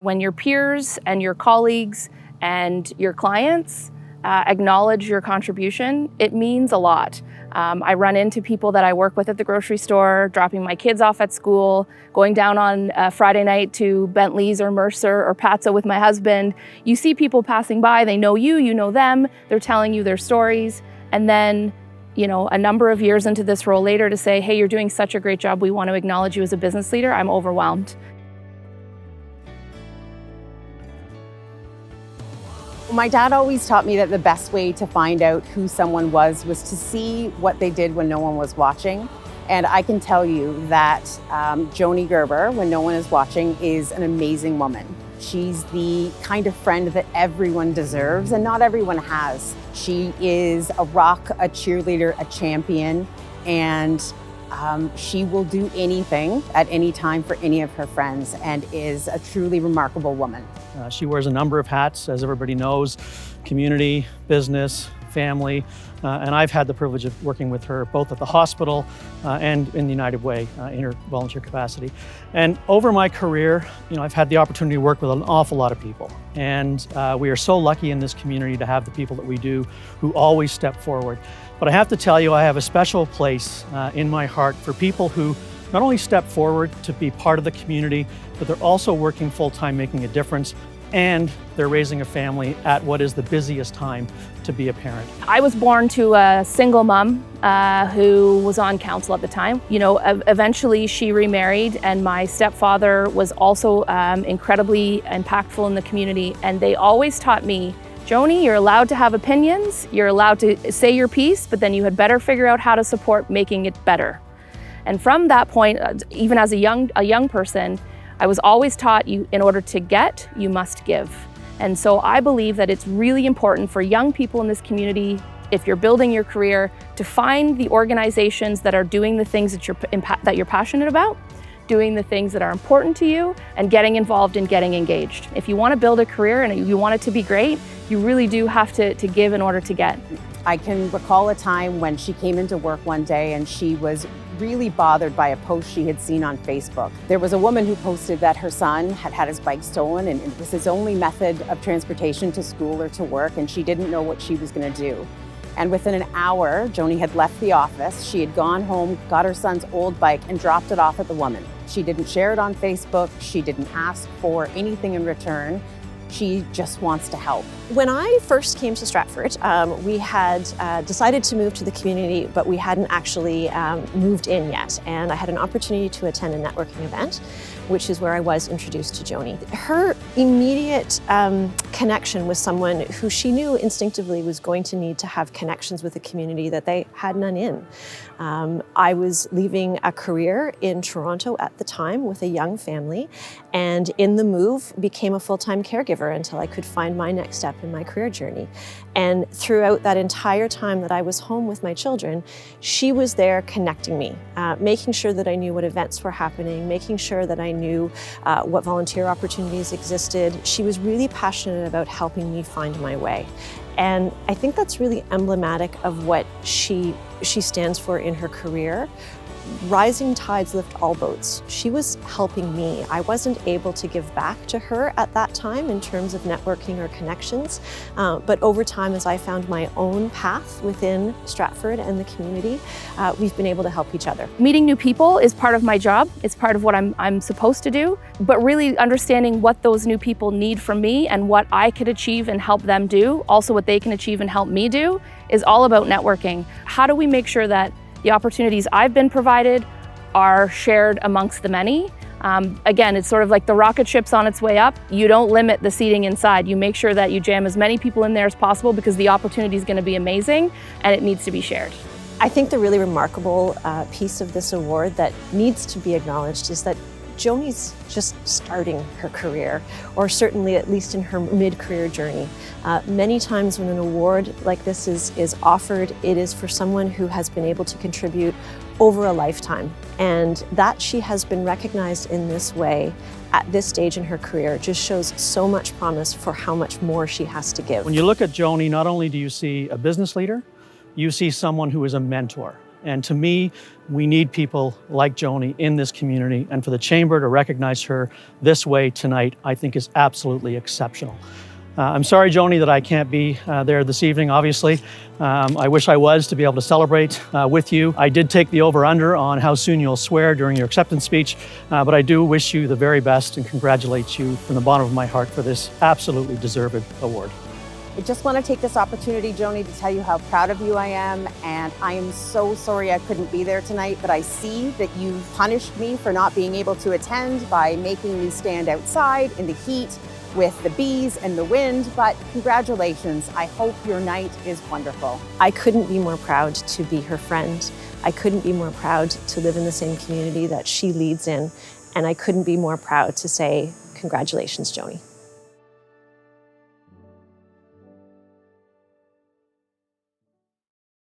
When your peers and your colleagues and your clients acknowledge your contribution, it means a lot. I run into people that I work with at the grocery store, dropping my kids off at school, going down on Friday night to Bentley's or Mercer or Patso with my husband. You see people passing by, they know you know them, they're telling you their stories, and then a number of years into this role later to say, hey, you're doing such a great job, we want to acknowledge you as a business leader, I'm overwhelmed. My dad always taught me that the best way to find out who someone was to see what they did when no one was watching. And I can tell you that Joani Gerber, when no one is watching, is an amazing woman. She's the kind of friend that everyone deserves and not everyone has. She is a rock, a cheerleader, a champion, and she will do anything at any time for any of her friends and is a truly remarkable woman. She wears a number of hats, as everybody knows: community, business, family, and I've had the privilege of working with her both at the hospital and in the United Way in her volunteer capacity. And over my career, I've had the opportunity to work with an awful lot of people. And we are so lucky in this community to have the people that we do who always step forward. But I have to tell you, I have a special place in my heart for people who not only step forward to be part of the community, but they're also working full-time, making a difference, and they're raising a family at what is the busiest time to be a parent. I was born to a single mom who was on council at the time. Eventually she remarried, and my stepfather was also incredibly impactful in the community. And they always taught me, Joani, you're allowed to have opinions, you're allowed to say your piece, but then you had better figure out how to support making it better. And from that point, even as a young person, I was always taught, in order to get, you must give. And so I believe that it's really important for young people in this community, if you're building your career, to find the organizations that are doing the things that you're passionate about, doing the things that are important to you, and getting involved and getting engaged. If you want to build a career and you want it to be great, you really do have to give in order to get. I can recall a time when she came into work one day and she was really bothered by a post she had seen on Facebook. There was a woman who posted that her son had had his bike stolen and it was his only method of transportation to school or to work, and she didn't know what she was going to do. And within an hour, Joani had left the office. She had gone home, got her son's old bike, and dropped it off at the woman. She didn't share it on Facebook. She didn't ask for anything in return. She just wants to help. When I first came to Stratford, we had decided to move to the community, but we hadn't actually moved in yet. And I had an opportunity to attend a networking event, which is where I was introduced to Joani. Her immediate connection with someone who she knew instinctively was going to need to have connections with the community that they had none in. I was leaving a career in Toronto at the time with a young family, and in the move became a full-time caregiver until I could find my next step in my career journey. And throughout that entire time that I was home with my children, she was there connecting me, making sure that I knew what events were happening, making sure that I knew what volunteer opportunities existed. She was really passionate about helping me find my way. And I think that's really emblematic of what she stands for in her career. Rising tides lift all boats. She was helping me. I wasn't able to give back to her at that time in terms of networking or connections, but over time, as I found my own path within Stratford and the community, we've been able to help each other. Meeting new people is part of my job. It's part of what I'm supposed to do, but really understanding what those new people need from me and what I could achieve and help them do, also what they can achieve and help me do, is all about networking. How do we make sure that the opportunities I've been provided are shared amongst the many? Again, it's sort of like the rocket ship's on its way up. You don't limit the seating inside. You make sure that you jam as many people in there as possible because the opportunity is going to be amazing and it needs to be shared. I think the really remarkable piece of this award that needs to be acknowledged is that Joani's just starting her career, or certainly at least in her mid-career journey. Many times when an award like this is offered, it is for someone who has been able to contribute over a lifetime. And that she has been recognized in this way at this stage in her career just shows so much promise for how much more she has to give. When you look at Joani, not only do you see a business leader, you see someone who is a mentor. And to me, we need people like Joani in this community, and for the Chamber to recognize her this way tonight, I think is absolutely exceptional. I'm sorry, Joani, that I can't be there this evening, obviously. I wish I was to be able to celebrate with you. I did take the over-under on how soon you'll swear during your acceptance speech, but I do wish you the very best and congratulate you from the bottom of my heart for this absolutely deserved award. I just want to take this opportunity, Joani, to tell you how proud of you I am, and I am so sorry I couldn't be there tonight, but I see that you've punished me for not being able to attend by making me stand outside in the heat with the bees and the wind, but congratulations. I hope your night is wonderful. I couldn't be more proud to be her friend. I couldn't be more proud to live in the same community that she leads in, and I couldn't be more proud to say, congratulations, Joani.